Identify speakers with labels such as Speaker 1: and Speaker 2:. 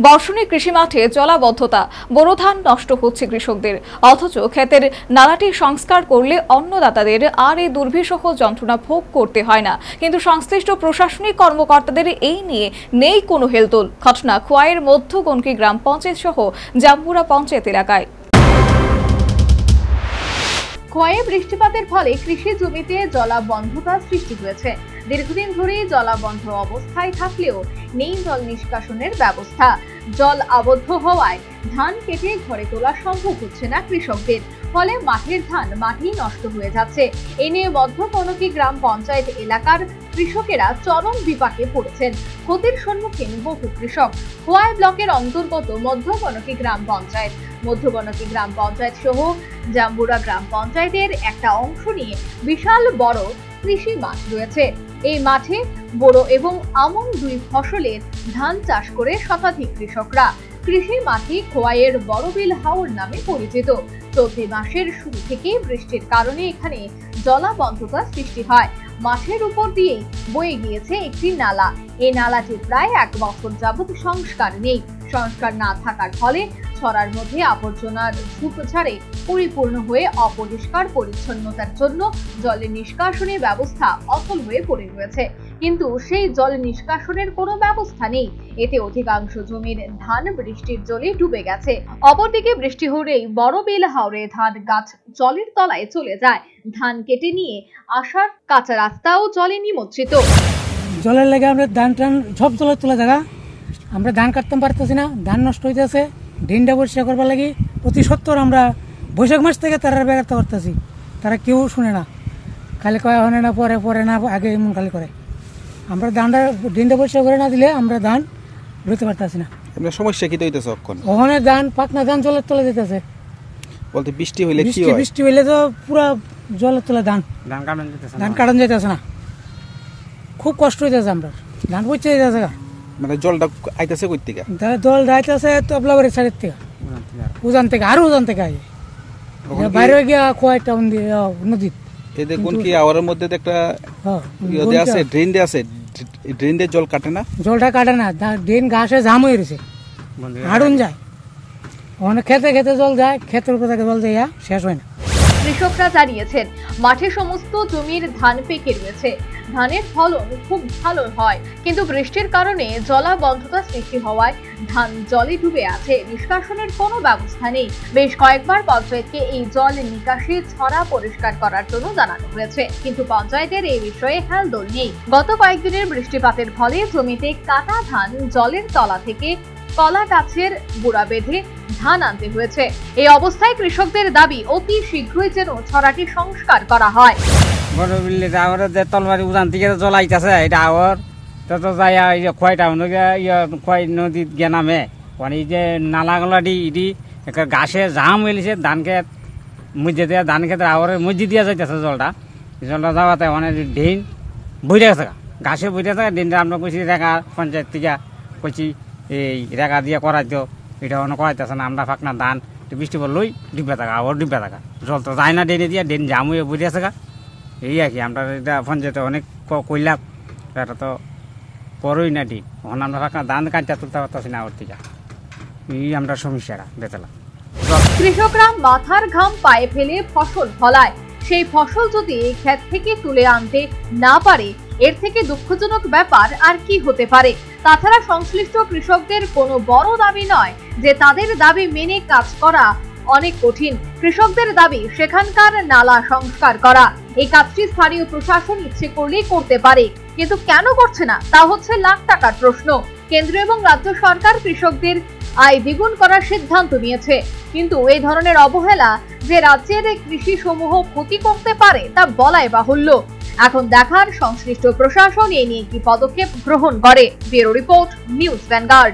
Speaker 1: বর্ষণে কৃষি মাঠে জলাবদ্ধতা, বোরো ধান নষ্ট হচ্ছে কৃষকদের, অথচ ক্ষেতের নালাটি সংস্কার করলে অন্নদাতাদের আর এই দুর্বিষহ যন্ত্রণা ভোগ করতে হয় না। কিন্তু সংশ্লিষ্ট প্রশাসনিক কর্মকর্তাদের এই নিয়ে নেই কোনো হেলদোল। ঘটনা খোয়াইয়ের মধ্য গনকি গ্রাম পঞ্চায়েত সহ জাম্বুরা পঞ্চায়েত এলাকায়।
Speaker 2: খোয়াইয়ে বৃষ্টিপাতের ফলে কৃষি জমিতে জলাবদ্ধতা সৃষ্টি হয়েছে। দীর্ঘদিন ধরেই জলাবদ্ধ অবস্থায় থাকলেও নেই জল নিষ্কাশনের ব্যবস্থা। জল আবদ্ধ হওয়ায় ধান কেটে ঘরে তোলা সম্ভব হচ্ছে না কৃষকদের, ফলে মাঠের ধান মাঠেই নষ্ট হয়ে যাচ্ছে। এ নিয়ে মধ্য গনকি গ্রাম পঞ্চায়েত এলাকার কৃষকেরা চরম বিপাকে পড়েছেন। ক্ষতির সম্মুখীন বহু কৃষক। খোয়াই ব্লকের অন্তর্গত মধ্য গনকি গ্রাম পঞ্চায়েত, মধ্য গনকি গ্রাম পঞ্চায়েত সহ জাম্বুরা গ্রাম পঞ্চায়েতের একটা অংশ নিয়ে বিশাল বড় কৃষি মাঠ রয়েছে। এই মাঠে বোরো এবং আমন দুই ফসলের ধান চাষ করে শতাধিক কৃষকরা। কৃষি মাঠে খোয়াইয়ের বড়বিল হাওর নামে পরিচিত। চলতি মাসের শুরু থেকে বৃষ্টির কারণে এখানে জলাবদ্ধতা সৃষ্টি হয়। মাঠের উপর দিয়েই বয়ে গিয়েছে একটি নালা। এই নালাটি প্রায় 1 বছর যাবত সংস্কার নেই। সংস্কার না থাকার ফলে ছড়ার মধ্যে আবর্জনার ঝোপঝাড়ে পরিপূর্ণ হয়ে অপরিষ্কার পরিচ্ছন্নতার জন্য জলের নিষ্কাশনের ব্যবস্থা অচল হয়ে পড়ে রয়েছে। কিন্তু সেই জল নিষ্কাশনের কোনো ব্যবস্থা নেই। এতে অধিকাংশ জমির ধান বৃষ্টির জলে ডুবে গেছে। অপরদিকে বৃষ্টি হলেই বড়বিল হাওরে ধান গাছ জলের তলায় চলে যায়। ধান কেটে নিয়ে আসার কাঁচা রাস্তাও জলে নিমজ্জিত।
Speaker 3: জলের লেগে আমরা ধান টান সব জলের তোলা জায়গা, আমরা ধান কাটতে পারতেছি না, ধান নষ্ট হইতেছে। ডিনটা পরিষ্কার করবার লাগি অতি সত্তর আমরা বৈশাখ মাস থেকে তারা বেড়াতে পারতেছি, তারা কেউ শুনে না, খালি কয় হয় না, পরে পরে না, আগে এমন খালি করে। আমরা ধানটা ডিনটা পরিষ্কার করে না দিলে আমরা ধান রইতে পারতেছি না।
Speaker 4: সমস্যা কি হইতেছে?
Speaker 3: ওখানে ধান পাকনা ধান জলের তলে যেতেছে।
Speaker 4: বলতে বৃষ্টি হইলে কি হয়?
Speaker 3: বৃষ্টি হইলে তো পুরা জলের তলে ধান কাটানো যেতেছে না, খুব কষ্ট হইতেছে। আমরা ধান পচে যেতেছে।
Speaker 4: মানে জলটা আইতেছে কই থেকে?
Speaker 3: জল যাইতেছে তবলাবাড়ির সাইডের থেকে, উজান থেকে, আরো উজান থেকে আই বাইরে গিয়া খোয়াই টাউন দিয়ে নদী।
Speaker 4: এই দেখুন কি আওয়ারের মধ্যে একটা ইয়ে আছে, ড্রেন দিয়ে আছে, ড্রেন দিয়ে জল কাটে না,
Speaker 3: জলটা কাটে না, ড্রেন ঘাসে জাম হয়ে রয়েছে, হাড়ুন যায়। ওখানে খেতে খেতে জল যায়, ক্ষেতের উপর থেকে জল দেয়া শেষ হয় না।
Speaker 2: কৃষকরা জানিয়েছেন মাঠে সমস্ত জমির ধান পেকে রয়েছে, ধানের ফলন খুব ভালো হয়, কিন্তু বৃষ্টির কারণে জলাবদ্ধতা সৃষ্টি হওয়ায় ধান জলে ডুবে আছে। নিষ্কাশনের কোনো ব্যবস্থা নেই। বেশ কয়েকবার পঞ্চায়েতকে এই জল নিকাশি ছড়া পরিষ্কার করার জন্য জানানো হয়েছে, কিন্তু পঞ্চায়েতের এই বিষয়ে হেলদোল নেই। গত কয়েকদিনের বৃষ্টিপাতের ফলে জমিতে কাটা ধান জলের তলা থেকে কলা গাছের গোড়া বেঁধে ধান আনতে হয়েছে। এই অবস্থায় কৃষকদের দাবি অতি শীঘ্রই যেন ছড়াটি সংস্কার করা হয়।
Speaker 5: তলবাড়ি উজান থেকে জল আইতেছে, এটা আওয়ার তো যাই খোয়াইটা খোয়াই নদীত গিয়ে নামে, এই যে নালাগুলা ইডি গাছে জাম এলিছে, ধান খেত মধ্যে দিয়ে, ধান খেতের আওয়ারের মধ্যে দিয়ে যাইতেছে জলটা। জলটা যাওয়াতে অনেক ড্রেন বইরে গেছে, গাছে বইরে থাকে। ড্রেনটা আমরা কইছি রেখা পঞ্চায়েত থেকে কইছি এই রেখা দিয়ে করাই তো, এটা অনেক করাইতেছে না। আমরা ফাঁকনা ধান বৃষ্টি পড়লই ডুবে থাকা, আবার ডুবে থাকা, জল তো যায় না ড্রেনে দিয়ে, ড্রেন জাম হয়ে বইরে থাকা। এই আর কি আমরা এটা পঞ্চায়েতে অনেক কইলাম, এটা তো পরই না ডিন। ওখানে আমরা ফাঁকনা ধান কাটতে তুলতে পারতেছি না ওর থেকে। এই আমরা সমস্যাটা দেখলাম।
Speaker 2: কৃষকরা মাথার ঘাম পায়ে ফেলে ফসল ফলায়, সেই ফসল যদি ক্ষেত থেকে তুলে আনতে না পারে, এর থেকে দুঃখজনক ব্যাপার আর কি হতে পারে? তাছাড়া সংশ্লিষ্ট কৃষকদের কোনো বড় দাবি নয় যে তাদের দাবি মেনে কাজ করা অনেক কঠিন। কৃষকদের দাবি সেখানকার নালা সংস্কার করা। এই কাজটি স্থানীয় প্রশাসন ইচ্ছে করলেই করতে পারে, কিন্তু কেন করছে না তা হচ্ছে লাখ টাকার প্রশ্ন। কেন্দ্র এবং রাজ্য সরকার কৃষকদের আয় দ্বিগুণ করার সিদ্ধান্ত নিয়েছে, কিন্তু এই ধরনের অবহেলা যে রাজ্যের কৃষি সমূহ ক্ষতি করতে পারে তা বলাই বাহুল্য। এখন দেখার সংশ্লিষ্ট প্রশাসন এ নিয়ে কি পদক্ষেপ গ্রহণ করে। Bureau report, news vanguard.